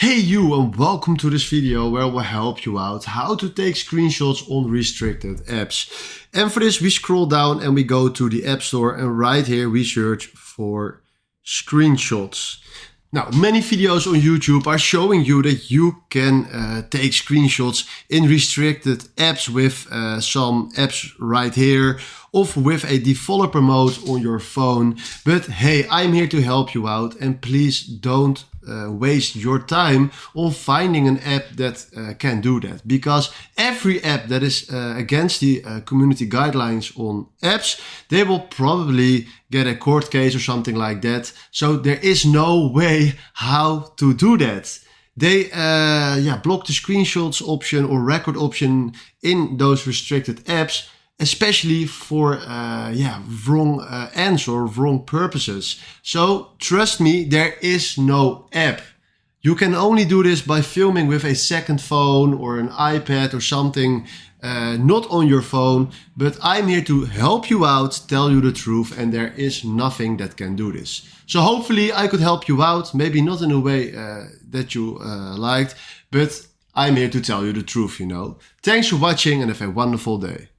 Hey you, and welcome to this video where we'll help you out how to take screenshots on restricted apps. And for this we scroll down and we go to the App Store, and right here we search for screenshots. Now, many videos on YouTube are showing you that you can take screenshots in restricted apps with some apps right here, or with a developer mode on your phone. But hey, I'm here to help you out, and please don't waste your time on finding an app that can do that, because every app that is against the community guidelines on apps, they will probably get a court case or something like that. So there is no way how to do that. They block the screenshots option or record option in those restricted apps, especially for wrong ends or wrong purposes. So trust me, there is no app. You can only do this by filming with a second phone or an iPad or something, not on your phone. But I'm here to help you out, tell you the truth, and there is nothing that can do this. So hopefully I could help you out, maybe not in a way that you liked, but I'm here to tell you the truth, you know. Thanks for watching and have a wonderful day.